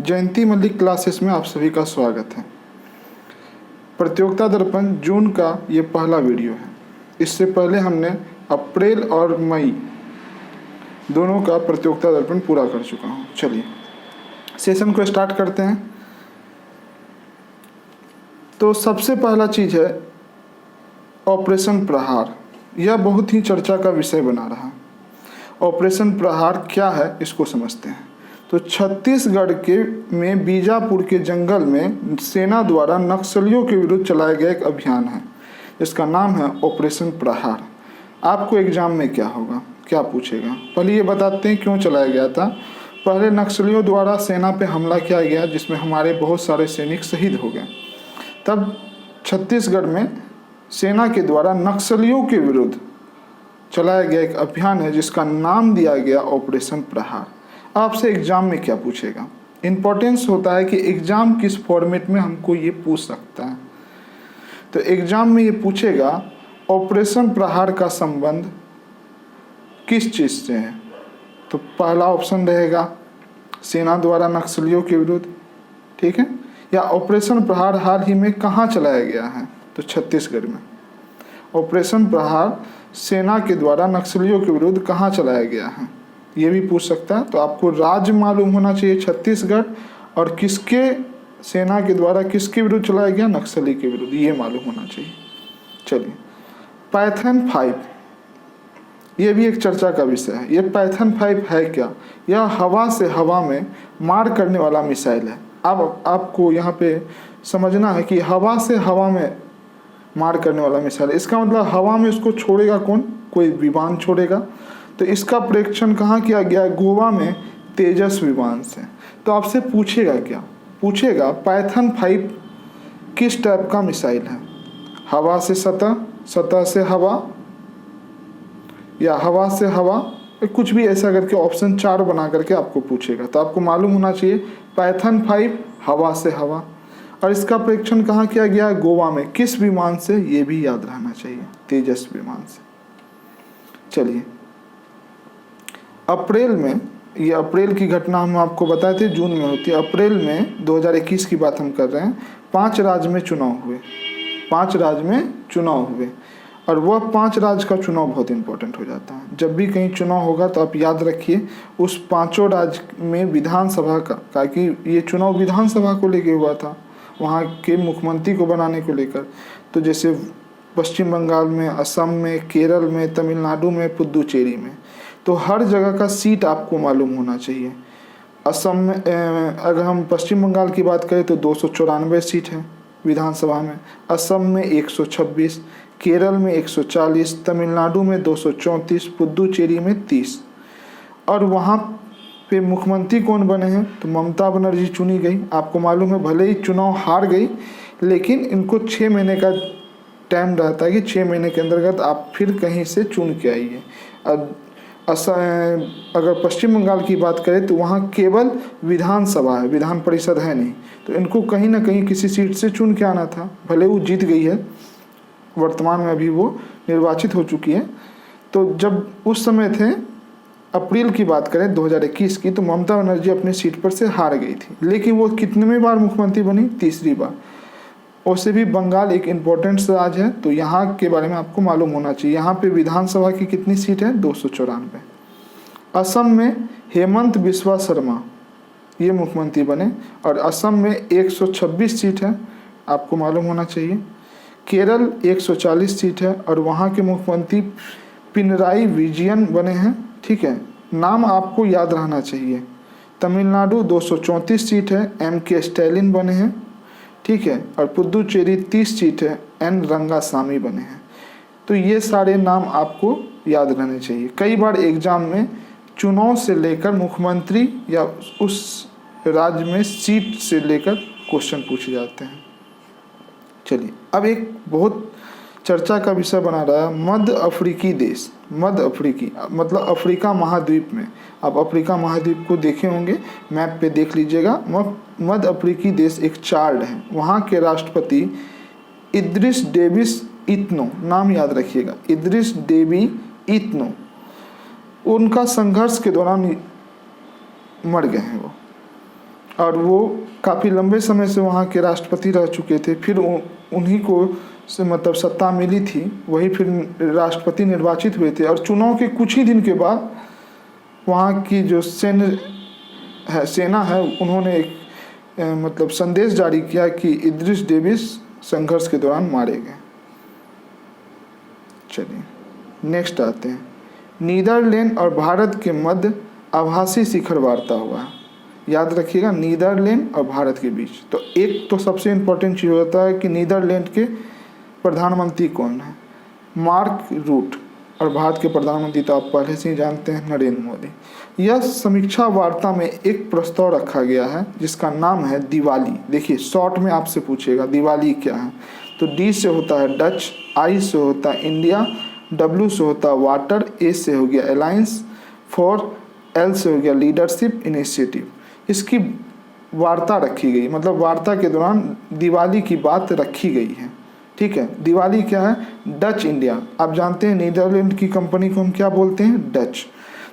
जयंती Mallik classes में आप सभी का स्वागत है। प्रतियोगिता दर्पण जून का ये पहला वीडियो है। इससे पहले हमने अप्रैल और मई दोनों का प्रतियोगिता दर्पण पूरा कर चुका हूँ। चलिए सेशन को स्टार्ट करते हैं। तो सबसे पहला चीज़ है ऑपरेशन प्रहार। यह बहुत ही चर्चा का विषय बना रहा। ऑपरेशन प्रहार क्या है इसको समझते हैं। तो छत्तीसगढ़ में बीजापुर के जंगल में सेना द्वारा नक्सलियों के विरुद्ध चलाया गया एक अभियान है। इसका नाम है ऑपरेशन प्रहार। आपको एग्जाम में क्या होगा, क्या पूछेगा, पहले ये बताते हैं क्यों चलाया गया था। पहले नक्सलियों द्वारा सेना पे हमला किया गया जिसमें हमारे बहुत सारे सैनिक शहीद हो गए। तब छत्तीसगढ़ में सेना के द्वारा नक्सलियों के विरुद्ध चलाया गया एक अभियान है जिसका नाम दिया गया ऑपरेशन प्रहार। आपसे एग्जाम में क्या पूछेगा, इम्पोर्टेंस होता है कि एग्जाम किस फॉर्मेट में हमको ये पूछ सकता है। तो एग्जाम में ये पूछेगा ऑपरेशन प्रहार का संबंध किस चीज़ से है। तो पहला ऑप्शन रहेगा सेना द्वारा नक्सलियों के विरुद्ध, ठीक है, या ऑपरेशन प्रहार हाल ही में कहाँ चलाया गया है, तो छत्तीसगढ़ में। ऑपरेशन प्रहार सेना के द्वारा नक्सलियों के विरुद्ध कहाँ चलाया गया है ये भी पूछ सकता है। तो आपको राज्य मालूम होना चाहिए छत्तीसगढ़, और किसके सेना के द्वारा किसके विरुद्ध चलाया गया, नक्सली के विरुद्ध, ये मालूम होना चाहिए। चलिए पाइथन 5 ये भी एक चर्चा का विषय है। ये पाइथन 5 है क्या, यह हवा से हवा में मार करने वाला मिसाइल है। अब आपको यहाँ पे समझना है कि हवा से हवा में मार करने वाला मिसाइल, इसका मतलब हवा में उसको छोड़ेगा कौन, कोई विमान छोड़ेगा। तो इसका परीक्षण कहाँ किया गया, गोवा में तेजस विमान से। तो आपसे पूछेगा क्या, पूछेगा पाइथन 5 किस टाइप का मिसाइल है, हवा से सतह, सतह से हवा, या हवा से हवा, कुछ भी ऐसा करके ऑप्शन 4 बना करके आपको पूछेगा। तो आपको मालूम होना चाहिए पाइथन 5 हवा से हवा, और इसका परीक्षण कहाँ किया गया, गोवा में। किस विमान से, ये भी याद रहना चाहिए, तेजस विमान से। चलिए अप्रैल में, ये अप्रैल की घटना हम आपको बताए थे जून में होती है। अप्रैल में 2021 की बात हम कर रहे हैं। 5 राज्य में चुनाव हुए, 5 राज्य में चुनाव हुए, और वह 5 राज्य का चुनाव बहुत इंपॉर्टेंट हो जाता है। जब भी कहीं चुनाव होगा तो आप याद रखिए उस 5 राज्य में विधानसभा का कि ये चुनाव विधानसभा को लेके हुआ था, वहाँ के मुख्यमंत्री को बनाने को लेकर। तो जैसे पश्चिम बंगाल में, असम में, केरल में, तमिलनाडु में, पुदुचेरी में, तो हर जगह का सीट आपको मालूम होना चाहिए। असम में अगर हम पश्चिम बंगाल की बात करें तो 294 सीट है विधानसभा में, असम में 126, केरल में 140, तमिलनाडु में 234, पुदुचेरी में 30। और वहाँ पे मुख्यमंत्री कौन बने हैं, तो ममता बनर्जी चुनी गई। आपको मालूम है भले ही चुनाव हार गई, लेकिन इनको 6 महीने का टाइम रहता है कि 6 महीने के अंतर्गत आप फिर कहीं से चुन के आइए। अगर पश्चिम बंगाल की बात करें तो वहाँ केवल विधानसभा है, विधान परिषद है नहीं। तो इनको कहीं ना कहीं किसी सीट से चुन के आना था। भले वो जीत गई है, वर्तमान में अभी वो निर्वाचित हो चुकी है। तो जब उस समय थे, अप्रैल की बात करें 2021 की, तो ममता बनर्जी अपनी सीट पर से हार गई थी। लेकिन वो कितने बार मुख्यमंत्री बनी, तीसरी बार। उससे भी बंगाल एक इम्पोर्टेंट राज्य है, तो यहाँ के बारे में आपको मालूम होना चाहिए। यहाँ पे विधानसभा की कितनी सीट है, 294। असम में हेमंत बिस्वा शर्मा ये मुख्यमंत्री बने, और असम में 126 सीट है, आपको मालूम होना चाहिए। केरल 140 सीट है, और वहाँ के मुख्यमंत्री पिनराई विजयन बने हैं, ठीक है, नाम आपको याद रहना चाहिए। तमिलनाडु 234 सीट है, MK स्टैलिन बने हैं, ठीक है, और पुदुचेरी 30 सीट है, N रंगासामी बने हैं। तो ये सारे नाम आपको याद रहने चाहिए। कई बार एग्जाम में चुनाव से लेकर मुख्यमंत्री या उस राज्य में सीट से लेकर क्वेश्चन पूछे जाते हैं। चलिए अब एक बहुत चर्चा का विषय बना रहा है मध्य अफ्रीकी देश। मध्य अफ्रीकी मतलब अफ्रीका महाद्वीप में, आप अफ्रीका महाद्वीप को देखे होंगे, मैप पे देख लीजिएगा। मध्य अफ्रीकी देश एक चार्ट है। वहाँ के राष्ट्रपति इद्रिस डेविस इत्नो, नाम याद रखिएगा, इद्रिस डेवी इत्नो, उनका संघर्ष के दौरान मर गए हैं वो, और वो काफ़ी लंबे समय से वहाँ के राष्ट्रपति रह चुके थे। फिर उन्हीं को से मतलब सत्ता मिली थी, वही फिर राष्ट्रपति निर्वाचित हुए थे। और चुनाव के कुछ ही दिन के बाद वहाँ की जो सेना है उन्होंने एक मतलब संदेश जारी किया कि इद्रिस डेविस संघर्ष के दौरान मारे गए। चलिए नेक्स्ट आते हैं। नीदरलैंड और भारत के मध्य आभासी शिखर वार्ता हुआ है। याद रखिएगा, नीदरलैंड और भारत के बीच। तो एक तो सबसे इम्पोर्टेंट चीज़ होता है कि नीदरलैंड के प्रधानमंत्री कौन है, मार्क रूट, और भारत के प्रधानमंत्री तो आप पहले से ही जानते हैं, नरेंद्र मोदी। यह समीक्षा वार्ता में एक प्रस्ताव रखा गया है जिसका नाम है दिवाली। देखिए शॉर्ट में आपसे पूछेगा दिवाली क्या है, तो डी से होता है डच, आई से होता है इंडिया, डब्ल्यू से होता है वाटर, ए से हो गया अलायंस फॉर, एल से हो गया लीडरशिप इनिशिएटिव। इसकी वार्ता रखी गई, मतलब वार्ता के दौरान दिवाली की बात रखी गई है। ठीक है, दिवाली क्या है, डच इंडिया। आप जानते हैं नीदरलैंड की कंपनी को हम क्या बोलते हैं, डच।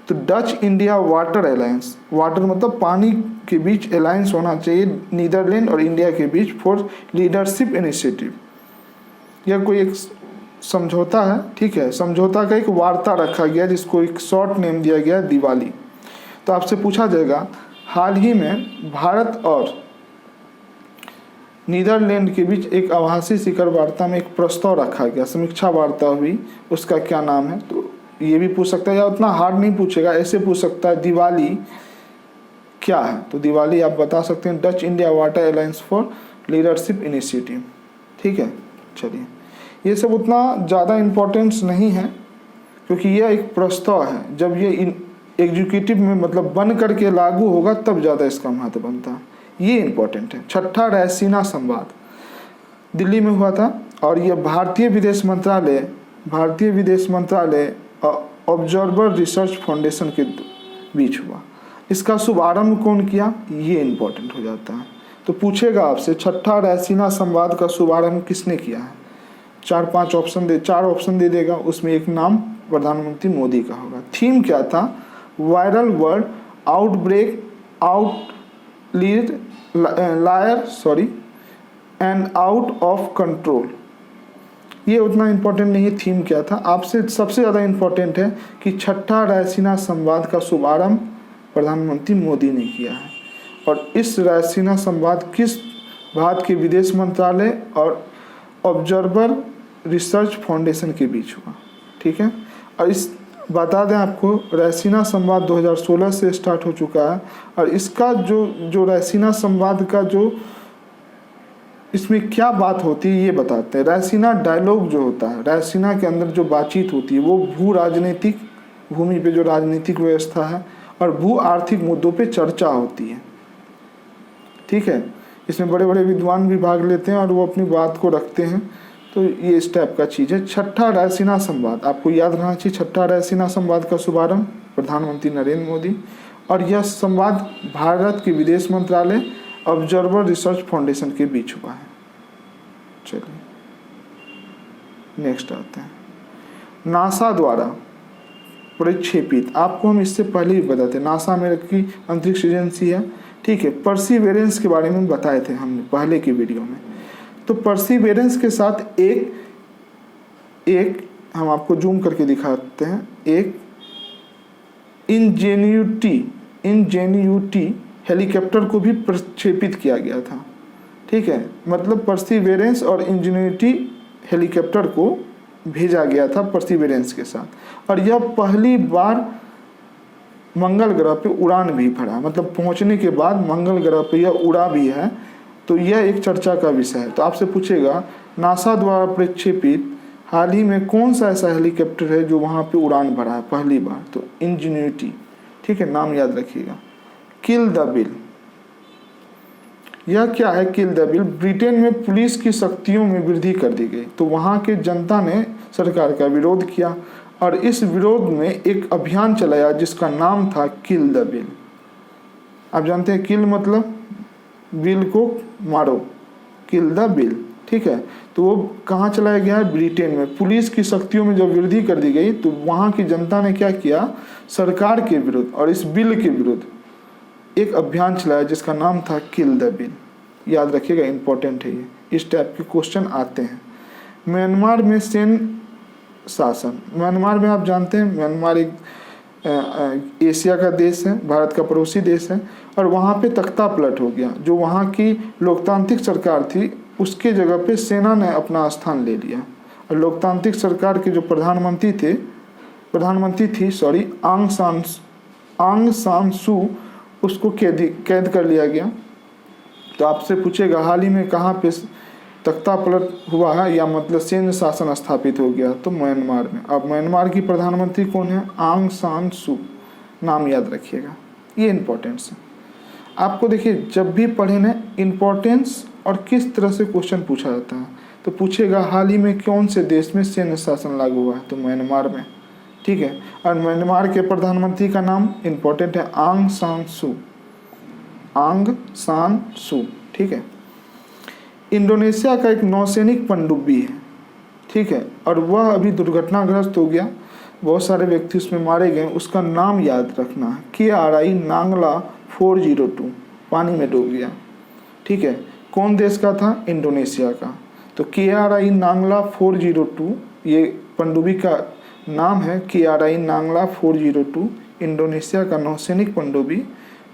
तो Dutch India water alliance, water मतलब पानी के बीच अलायंस होना चाहिए नीदरलैंड और इंडिया के बीच फॉर लीडरशिप इनिशिएटिव। यह कोई एक समझौता है, ठीक है, समझौता का एक वार्ता रखा गया जिसको एक शॉर्ट नेम दिया गया दिवाली। तो आपसे पूछा जाएगा हाल ही में भारत और नीदरलैंड के बीच एक आभासी शिखर वार्ता में एक प्रस्ताव रखा गया, समीक्षा वार्ता हुई, उसका क्या नाम है। तो ये भी पूछ सकता है, या उतना हार्ड नहीं पूछेगा, ऐसे पूछ सकता है दिवाली क्या है। तो दिवाली आप बता सकते हैं Dutch India water alliance for leadership initiative. ठीक है, चलिए ये सब उतना ज़्यादा इम्पोर्टेंस नहीं है क्योंकि यह एक प्रस्ताव है। जब ये एग्जीक्यूटिव में मतलब बन करके लागू होगा तब ज़्यादा इसका महत्व बनता है, ये इम्पोर्टेंट है। छठा रायसीना संवाद दिल्ली में हुआ था और यह भारतीय विदेश मंत्रालय ऑब्जर्वर रिसर्च फाउंडेशन के बीच हुआ। इसका शुभारंभ कौन किया, ये इम्पोर्टेंट हो जाता है। तो पूछेगा आपसे छठा रायसीना संवाद का शुभारंभ किसने किया है, 4-5 ऑप्शन चार ऑप्शन दे देगा, उसमें एक नाम प्रधानमंत्री मोदी का होगा। थीम क्या था, viral word outbreak and out of control. ये उतना इम्पोर्टेंट नहीं है थीम क्या था, आपसे सबसे ज़्यादा इम्पोर्टेंट है कि छठा रायसीना संवाद का शुभारंभ प्रधानमंत्री मोदी ने किया है। और इस रायसीना संवाद किस भारत के विदेश मंत्रालय और ऑब्जर्वर रिसर्च फाउंडेशन के बीच हुआ। ठीक है, और इस बता दें आपको रायसीना संवाद 2016 से स्टार्ट हो चुका है। और इसका जो रायसीना संवाद का जो इसमें क्या बात होती है ये बताते हैं। रायसीना डायलॉग जो होता है, रायसीना के अंदर जो बातचीत होती है वो भू राजनीतिक भूमि पे जो राजनीतिक व्यवस्था है और भू आर्थिक मुद्दों पे चर्चा होती है। ठीक है, इसमें बड़े बड़े विद्वान भी भाग लेते हैं और वो अपनी बात को रखते हैं। तो ये इस टाइप का चीज़ है। छठा रायसीना संवाद आपको याद रहना चाहिए। छठा रायसीना संवाद का शुभारंभ प्रधानमंत्री नरेंद्र मोदी, और यह संवाद भारत के विदेश मंत्रालय ऑब्जर्वर रिसर्च फाउंडेशन के बीच हुआ है। चलिए नेक्स्ट आते हैं, नासा द्वारा प्रक्षेपित, आपको हम इससे पहले ही बताते, नासा अमेरिकी अंतरिक्ष एजेंसी है। ठीक है, परसीवेरेंस के बारे में बताए थे हमने पहले की वीडियो में। तो परसीवेरेंस के साथ एक हम आपको जूम करके दिखाते हैं, एक इंजेन्यूटी हेलीकॉप्टर को भी प्रक्षेपित किया गया था। ठीक है, मतलब परसीवेरेंस और इंजेन्यूटी हेलीकॉप्टर को भेजा गया था परसीवेरेंस के साथ। और यह पहली बार मंगल ग्रह पे उड़ान भी भरा, मतलब पहुंचने के बाद मंगल ग्रह पे यह उड़ा भी है। तो यह एक चर्चा का विषय है। तो आपसे पूछेगा नासा द्वारा प्रक्षेपित हाल ही में कौन सा ऐसा हेलीकॉप्टर है जो वहाँ पे उड़ान भरा है पहली बार, तो इंजेन्यूटी। ठीक है, नाम याद रखिएगा। किल द बिल, यह क्या है किल द बिल, ब्रिटेन में पुलिस की शक्तियों में वृद्धि कर दी गई। तो वहाँ के जनता ने सरकार का विरोध किया और इस विरोध में एक अभियान चलाया जिसका नाम था किल द बिल। आप जानते हैं किल मतलब बिल को मारो, किल द बिल। ठीक है, तो वो कहाँ चलाया गया है, ब्रिटेन में। पुलिस की शक्तियों में जब वृद्धि कर दी गई तो वहाँ की जनता ने क्या किया, सरकार के विरुद्ध और इस बिल के विरुद्ध एक अभियान चलाया जिसका नाम था किल द बिल। याद रखिएगा, इंपॉर्टेंट है ये, इस टाइप के क्वेश्चन आते हैं। म्यांमार में सैन्य शासन, म्यांमार में आप जानते हैं म्यांमार एक एशिया का देश है, भारत का पड़ोसी देश है, और वहाँ पे तख्ता पलट हो गया। जो वहाँ की लोकतांत्रिक सरकार थी उसके जगह पे सेना ने अपना स्थान ले लिया, और लोकतांत्रिक सरकार के जो प्रधानमंत्री थी आंग सान सू, उसको कैद कर लिया गया। तो आपसे पूछेगा हाल ही में कहाँ पे तख्ता पलट हुआ है, या मतलब सैन्य शासन स्थापित हो गया, तो म्यांमार में। अब म्यांमार की प्रधानमंत्री कौन है? आंग सान सू, नाम याद रखिएगा, ये इम्पोर्टेंस है। आपको देखिए जब भी पढ़े ना इम्पोर्टेंस और किस तरह से क्वेश्चन पूछा जाता है, तो पूछेगा हाल ही में कौन से देश में सैन्य शासन लागू हुआ है, तो म्यांमार में, ठीक है। और म्यांमार के प्रधानमंत्री का नाम इम्पोर्टेंट है आंग सान सू, ठीक है। इंडोनेशिया का एक नौसैनिक पनडुब्बी है, ठीक है, और वह अभी दुर्घटनाग्रस्त हो गया, बहुत सारे व्यक्ति उसमें मारे गए। उसका नाम याद रखना है, KRI नांगला 402, पानी में डूब गया, ठीक है। कौन देश का था? इंडोनेशिया का। तो KRI नांगला 402 ये पनडुब्बी का नाम है, KRI नांगला 402, इंडोनेशिया का नौसैनिक पनडुब्बी,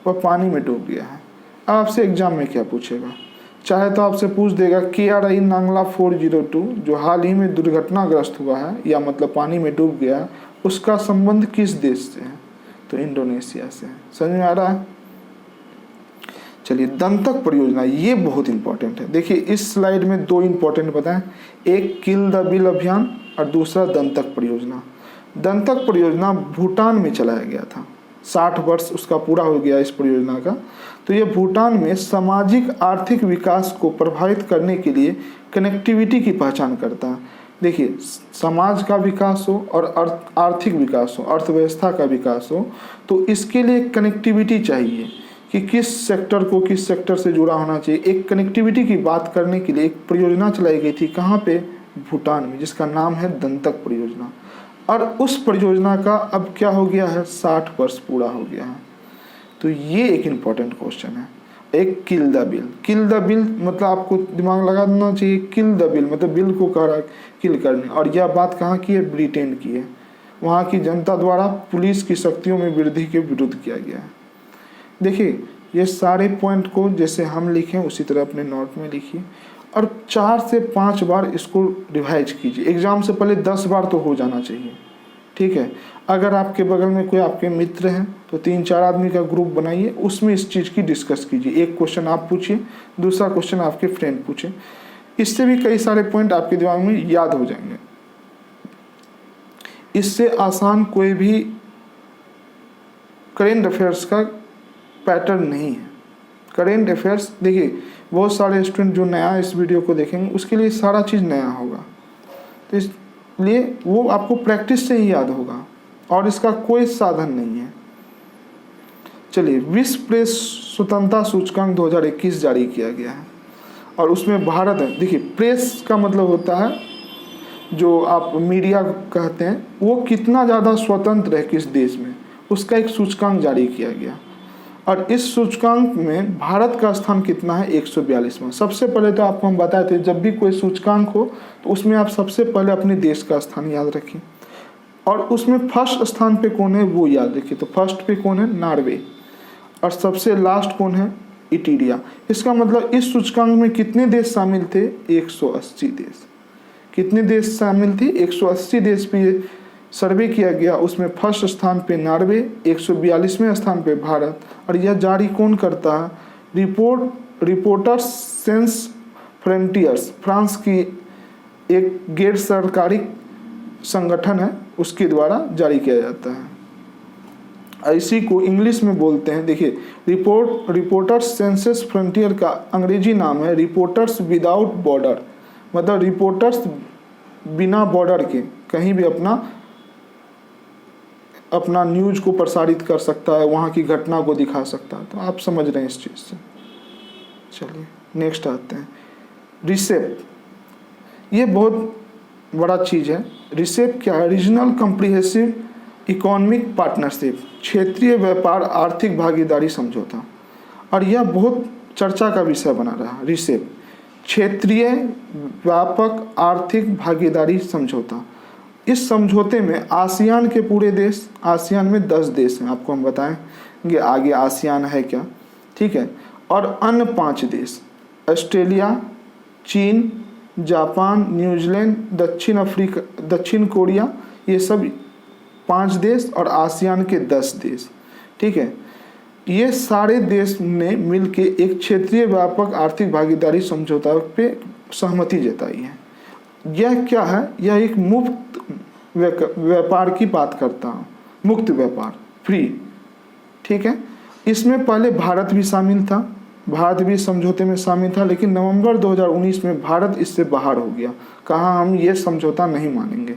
वह पानी में डूब गया है। अब आपसे एग्जाम में क्या पूछेगा? चाहे तो आपसे पूछ देगा KRI नांगला 402 जो हाल ही में दुर्घटनाग्रस्त हुआ है, या मतलब पानी में डूब गया है, उसका संबंध किस देश से है? तो इंडोनेशिया से है। समझ में आ रहा है? चलिए, दंतक परियोजना, ये बहुत इंपॉर्टेंट है। देखिए इस स्लाइड में दो इंपॉर्टेंट बताएं, एक किल द बिल अभियान और दूसरा दंतक परियोजना। दंतक परियोजना भूटान में चलाया गया था, 60 वर्ष उसका पूरा हो गया इस परियोजना का। तो ये भूटान में सामाजिक आर्थिक विकास को प्रभावित करने के लिए कनेक्टिविटी की पहचान करता है। देखिए समाज का विकास हो और आर्थिक विकास हो, अर्थव्यवस्था का विकास हो, तो इसके लिए कनेक्टिविटी चाहिए कि किस सेक्टर को किस सेक्टर से जुड़ा होना चाहिए। एक कनेक्टिविटी की बात करने के लिए एक परियोजना चलाई गई थी, कहाँ पे? भूटान में, जिसका नाम है दंतक परियोजना। और उस परियोजना का अब क्या हो गया है? 60 वर्ष पूरा हो गया है। तो ये एक इम्पॉर्टेंट क्वेश्चन है। एक kill the bill, kill the bill मतलब आपको दिमाग लगा देना चाहिए, किल द बिल मतलब बिल को कह रहा किल करने। और यह बात कहाँ की है? ब्रिटेन की है। वहाँ की जनता द्वारा पुलिस की शक्तियों में वृद्धि के विरुद्ध किया गया है। देखिए ये सारे पॉइंट को जैसे हम लिखें उसी तरह अपने नोट में लिखिए, और 4 से 5 बार इसको रिवाइज कीजिए। एग्जाम से पहले 10 बार तो हो जाना चाहिए, ठीक है। अगर आपके बगल में कोई आपके मित्र हैं तो 3-4 आदमी का ग्रुप बनाइए, उसमें इस चीज़ की डिस्कस कीजिए। एक क्वेश्चन आप पूछिए, दूसरा क्वेश्चन आपके फ्रेंड पूछे, इससे भी कई सारे पॉइंट आपके दिमाग में याद हो जाएंगे। इससे आसान कोई भी करेंट अफेयर्स का पैटर्न नहीं है। करेंट अफेयर्स देखिए बहुत सारे स्टूडेंट जो नया इस वीडियो को देखेंगे उसके लिए सारा चीज़ नया होगा, तो इसलिए वो आपको प्रैक्टिस से ही याद होगा, और इसका कोई साधन नहीं है। चलिए, विश्व प्रेस स्वतंत्रता सूचकांक 2021 जारी किया गया है, और उसमें भारत है। देखिए प्रेस का मतलब होता है जो आप मीडिया कहते हैं, वो कितना ज़्यादा स्वतंत्र है किस देश में, उसका एक सूचकांक जारी किया गया। और इस सूचकांक में भारत का स्थान कितना है? 142वां। सबसे पहले तो आपको हम बताए थे जब भी कोई सूचकांक हो तो उसमें आप सबसे पहले अपने देश का स्थान याद रखें, और उसमें फर्स्ट स्थान पे कौन है वो याद रखिए। तो फर्स्ट पे कौन है? नॉर्वे। और सबसे लास्ट कौन है? इटली। इसका मतलब इस सूचकांक में कितने देश शामिल थे? 180 देश। कितने देश शामिल थे? 180 देश पे सर्वे किया गया, उसमें फर्स्ट स्थान पे नॉर्वे, 142वें स्थान पे भारत। और यह जारी कौन करता है? रिपोर्टर्स सेंस फ्रंटियर्स, फ्रांस की एक गैर सरकारी संगठन है, उसके द्वारा जारी किया जाता है। इसी को इंग्लिश में बोलते हैं, देखिए रिपोर्टर्स सेंसस फ्रंटियर का अंग्रेजी नाम है रिपोर्टर्स विदाउट बॉर्डर, मतलब रिपोर्टर्स बिना बॉर्डर के कहीं भी अपना न्यूज को प्रसारित कर सकता है, वहाँ की घटना को दिखा सकता है। तो आप समझ रहे हैं इस चीज़ से। चलिए नेक्स्ट आते हैं, रिसेप। ये बहुत बड़ा चीज़ है। रिसेप क्या है? रीजनल कॉम्प्रिहेंसिव इकोनॉमिक पार्टनरशिप, क्षेत्रीय व्यापार आर्थिक भागीदारी समझौता। और यह बहुत चर्चा का विषय बना रहा। रिसेप, क्षेत्रीय व्यापक आर्थिक भागीदारी समझौता। इस समझौते में आसियान के पूरे देश, आसियान में 10 देश हैं, आपको हम बताएंगे आगे आसियान है क्या, ठीक है, और अन्य 5 देश ऑस्ट्रेलिया, चीन, जापान, न्यूजीलैंड, दक्षिण कोरिया, ये सब 5 देश और आसियान के 10 देश, ठीक है, ये सारे देश ने मिलके एक क्षेत्रीय व्यापक आर्थिक भागीदारी समझौता पे सहमति जताई है। यह क्या है? यह एक मुक्त व्यापार की बात करता हूँ, मुक्त व्यापार, फ्री, ठीक है। इसमें पहले भारत भी शामिल था, भारत भी समझौते में शामिल था, लेकिन नवंबर 2019 में भारत इससे बाहर हो गया। कहा हम ये समझौता नहीं मानेंगे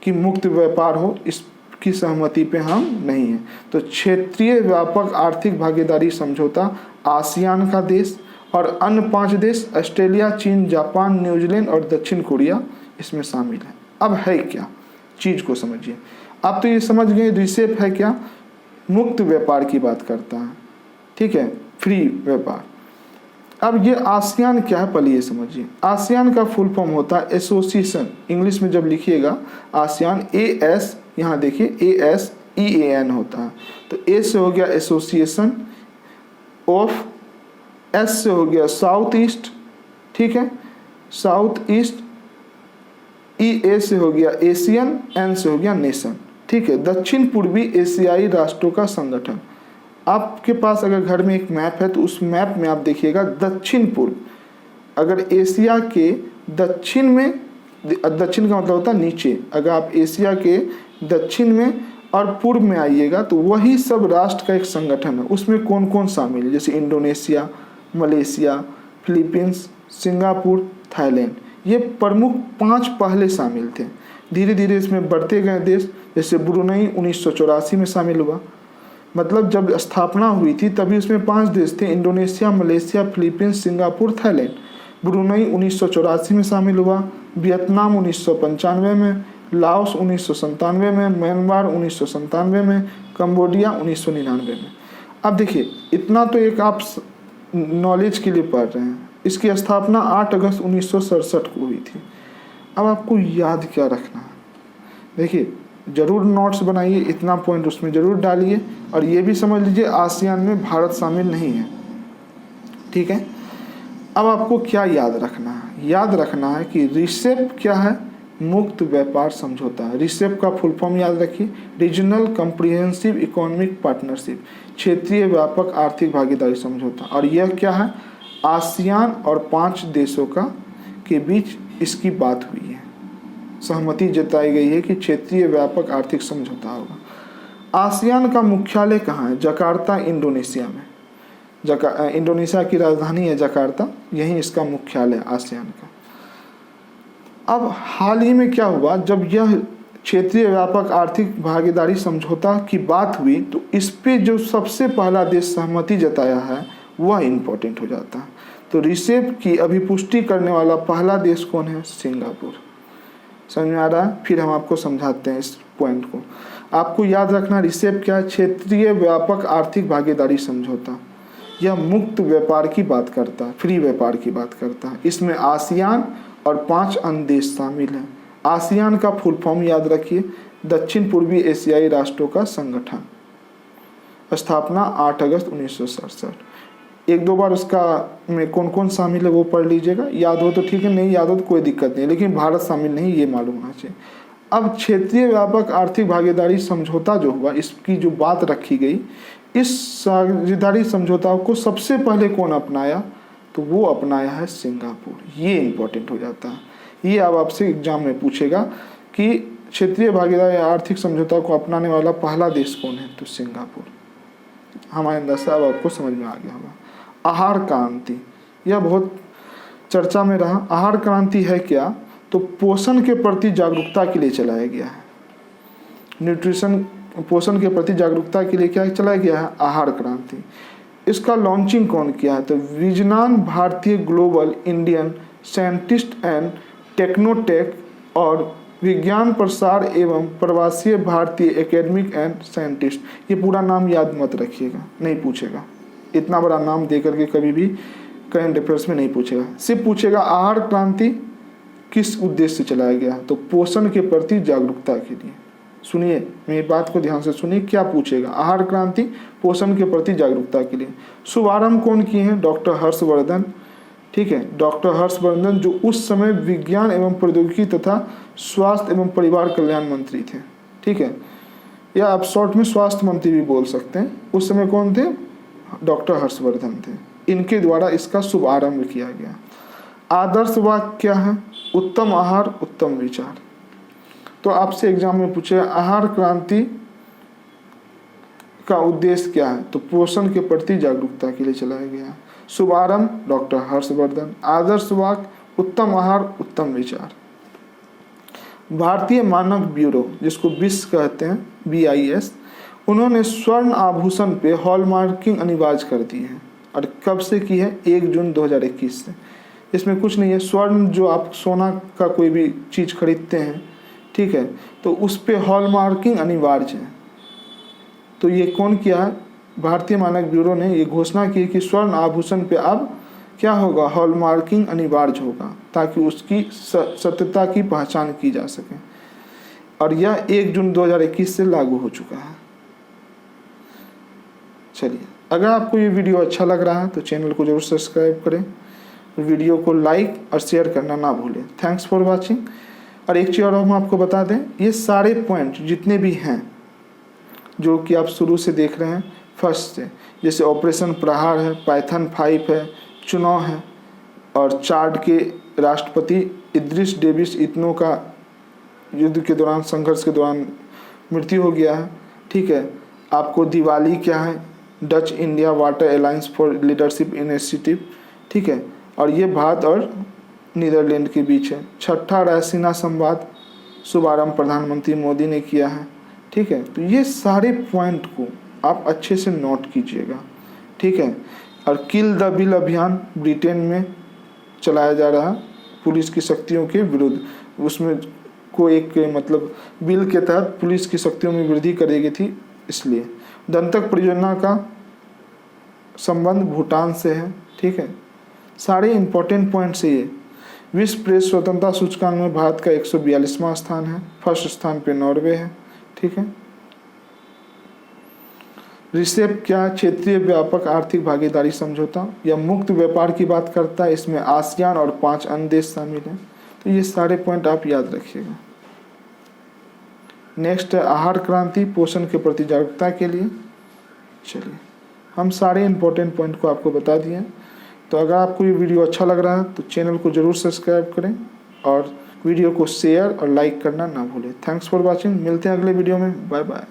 कि मुक्त व्यापार हो, इसकी सहमति पे हम नहीं हैं। तो क्षेत्रीय व्यापक आर्थिक भागीदारी समझौता आसियान का देश और अन्य 5 देश ऑस्ट्रेलिया, चीन, जापान, न्यूजीलैंड और दक्षिण कोरिया इसमें शामिल है। अब है क्या, चीज़ को समझिए। आप तो ये समझ गए रिसेप है क्या, मुक्त व्यापार की बात करता है, ठीक है, फ्री व्यापार। अब ये आसियान क्या है पहले ये समझिए। आसियान का फुल फॉर्म होता है एसोसिएशन, इंग्लिश में जब लिखिएगा आसियान, AS, यहाँ देखिए ASEAN होता है। तो A से हो गया एसोसिएशन ऑफ, S से हो गया साउथ ईस्ट, ठीक है, साउथ ईस्ट, EA से हो गया एशियन, N से हो गया नेशन, ठीक है, दक्षिण पूर्वी एशियाई राष्ट्रों का संगठन। आपके पास अगर घर में एक मैप है तो उस मैप में आप देखिएगा दक्षिण पूर्व, अगर एशिया के दक्षिण में, दक्षिण का मतलब होता है नीचे, अगर आप एशिया के दक्षिण में और पूर्व में आइएगा तो वही सब राष्ट्र का एक संगठन है। उसमें कौन कौन शामिल है, जैसे Indonesia, Malaysia, Philippines, Singapore, Thailand, ये प्रमुख 5 पहले शामिल थे। धीरे धीरे इसमें बढ़ते गए देश, जैसे ब्रुनई 1984 में शामिल हुआ, मतलब जब स्थापना हुई थी तभी उसमें 5 देश थे, Indonesia, Malaysia, Philippines, Singapore, Thailand. Brunei 1984 में शामिल हुआ, वियतनाम 1995 में, लाओस 1997 में, म्यांमार 1997 में, कंबोडिया 1999 में। अब देखिए इतना तो एक आप नॉलेज के लिए पढ़ रहे हैं। इसकी स्थापना 8 अगस्त 1967 को हुई थी। अब आपको याद क्या रखना है, देखिए जरूर नोट्स बनाइए, इतना पॉइंट उसमें जरूर डालिए, और ये भी समझ लीजिए आसियान में भारत शामिल नहीं है, ठीक है। अब आपको क्या याद रखना है, याद रखना है कि रिसेप क्या है, मुक्त व्यापार समझौता है। रिसेप का फुल फॉर्म याद रखिए, रीजनल कॉम्प्रिहेंसिव इकोनॉमिक पार्टनरशिप, क्षेत्रीय व्यापक आर्थिक भागीदारी समझौता। और यह क्या है, आसियान और 5 देशों का के बीच इसकी बात हुई है, सहमति जताई गई है कि क्षेत्रीय व्यापक आर्थिक समझौता होगा। आसियान का मुख्यालय कहाँ है, जकार्ता, इंडोनेशिया में। इंडोनेशिया की राजधानी है जकार्ता, यहीं इसका मुख्यालय आसियान का। अब हाल ही में क्या हुआ, जब यह क्षेत्रीय व्यापक आर्थिक भागीदारी समझौता की बात हुई तो इस पे जो सबसे पहला देश सहमति जताया है वह इम्पोर्टेंट हो जाता है। तो रिसेप की अभिपुष्टि करने वाला पहला देश कौन है, सिंगापुर। समझ में आ रहा है, फिर हम आपको समझाते हैं इस पॉइंट को। आपको याद रखना रिसेप क्या है, क्षेत्रीय व्यापक आर्थिक भागीदारी समझौता। यह मुक्त व्यापार की बात करता है, फ्री व्यापार की बात करता है। इसमें आसियान और 5 अन्य देश शामिल हैं। आसियान का फुल फॉर्म याद रखिए, दक्षिण पूर्वी एशियाई राष्ट्रों का संगठन। स्थापना 8 अगस्त 1967। 1-2 बार उसका में कौन कौन शामिल है वो पढ़ लीजिएगा, याद हो तो ठीक है, नहीं याद हो तो कोई दिक्कत नहीं, लेकिन भारत शामिल नहीं ये मालूम होना चाहिए। अब क्षेत्रीय व्यापक आर्थिक भागीदारी समझौता जो हुआ, इसकी जो बात रखी गई, इस साझेदारी समझौता को सबसे पहले कौन अपनाया, तो वो अपनाया है सिंगापुर। ये इंपॉर्टेंट हो जाता है, ये अब आपसे एग्जाम में पूछेगा कि क्षेत्रीय भागीदारी आर्थिक समझौता को अपनाने वाला पहला देश कौन है, तो सिंगापुर। हमारे अंदर से अब आपको समझ में आ गया होगा। आहार क्रांति, यह बहुत चर्चा में रहा। आहार क्रांति है क्या, तो पोषण के प्रति जागरूकता के लिए चलाया गया है। न्यूट्रिशन, पोषण के प्रति जागरूकता के लिए क्या चलाया गया है, आहार क्रांति। इसका लॉन्चिंग कौन किया है, तो विजनान भारतीय global Indian scientist and Technotech और विज्ञान प्रसार एवं प्रवासीय भारतीय एकेडमिक एंड साइंटिस्ट। ये पूरा नाम याद मत रखिएगा, नहीं पूछेगा, इतना बड़ा नाम दे करके कभी भी करंट अफेयर्स में नहीं पूछेगा। सिर्फ पूछेगा आहार क्रांति किस उद्देश्य से चलाया गया, तो पोषण के प्रति जागरूकता के लिए। सुनिए, मेरी बात को ध्यान से सुनिए, क्या पूछेगा, आहार क्रांति पोषण के प्रति जागरूकता के लिए। शुभारंभ कौन किए हैं, डॉक्टर हर्षवर्धन, ठीक है, डॉक्टर हर्षवर्धन जो उस समय विज्ञान एवं प्रौद्योगिकी तथा स्वास्थ्य एवं परिवार कल्याण मंत्री थे, ठीक है, या आप शॉर्ट में स्वास्थ्य मंत्री भी बोल सकते हैं। उस समय कौन थे, डॉक्टर हर्षवर्धन थे। इनके द्वारा इसका शुभारंभ किया गया। आदर्श वाक्य क्या है, उत्तम आहार उत्तम विचार। तो आपसे एग्जाम में पूछे आहार क्रांति का उद्देश्य क्या है, तो पोषण के प्रति जागरूकता के लिए चलाया गया। शुभारंभ डॉक्टर हर्षवर्धन। आदर्श वाक्य उत्तम आहार उत्तम विचार। भारतीय मानक ब्यूरो जिसको बिस कहते हैं, BIS, उन्होंने स्वर्ण आभूषण पे हॉलमार्किंग अनिवार्य कर दी है। और कब से की है, 1 जून 2021 से। इसमें कुछ नहीं है, स्वर्ण जो आप सोना का कोई भी चीज़ खरीदते हैं, ठीक है, तो उस पे हॉलमार्किंग अनिवार्य है। तो ये कौन किया है, भारतीय मानक ब्यूरो ने ये घोषणा की कि स्वर्ण आभूषण पे अब क्या होगा, हॉलमार्किंग अनिवार्य होगा, ताकि उसकी सत्यता की पहचान की जा सके। और यह 1 जून 2021 से लागू हो चुका है। चलिए, अगर आपको ये वीडियो अच्छा लग रहा है तो चैनल को जरूर सब्सक्राइब करें, वीडियो को लाइक और शेयर करना ना भूलें। Thanks for watching. और एक चीज़ और हम आपको बता दें, ये सारे पॉइंट जितने भी हैं जो कि आप शुरू से देख रहे हैं फर्स्ट से, जैसे ऑपरेशन प्रहार है, पाइथन 5 है, चुनाव है, और चाड के राष्ट्रपति इद्रिस डेविस इत्नो का युद्ध के दौरान, संघर्ष के दौरान मृत्यु हो गया है, ठीक है। आपको दिवाली क्या है, Dutch India water alliance for leadership initiative, ठीक है, और ये भारत और नीदरलैंड के बीच है। छठा रायसीना संवाद शुभारंभ प्रधानमंत्री मोदी ने किया है, ठीक है। तो ये सारे पॉइंट को आप अच्छे से नोट कीजिएगा, ठीक है। और किल द बिल अभियान ब्रिटेन में चलाया जा रहा है पुलिस की शक्तियों के विरुद्ध। उसमें को एक मतलब बिल के तहत पुलिस की शक्तियों में वृद्धि करेगी थी, इसलिए। दंतक परियोजना का संबंध भूटान से है, ठीक है। सारे इंपॉर्टेंट पॉइंट्स है ये। विश्व प्रेस स्वतंत्रता सूचकांक में भारत का 142वां स्थान है, फर्स्ट स्थान पे नॉर्वे है, ठीक है। रिसेप क्या, क्षेत्रीय व्यापक आर्थिक भागीदारी समझौता या मुक्त व्यापार की बात करता है। इसमें आसियान और 5 अन्य देश शामिल हैं। तो ये सारे पॉइंट आप याद रखिएगा। नेक्स्ट है आहार क्रांति पोषण के प्रति जागरूकता के लिए। चलिए, हम सारे इंपॉर्टेंट पॉइंट को आपको बता दिए। तो अगर आपको ये वीडियो अच्छा लग रहा है तो चैनल को जरूर सब्सक्राइब करें और वीडियो को शेयर और लाइक करना ना भूलें। Thanks for watching. मिलते हैं अगले वीडियो में। Bye bye.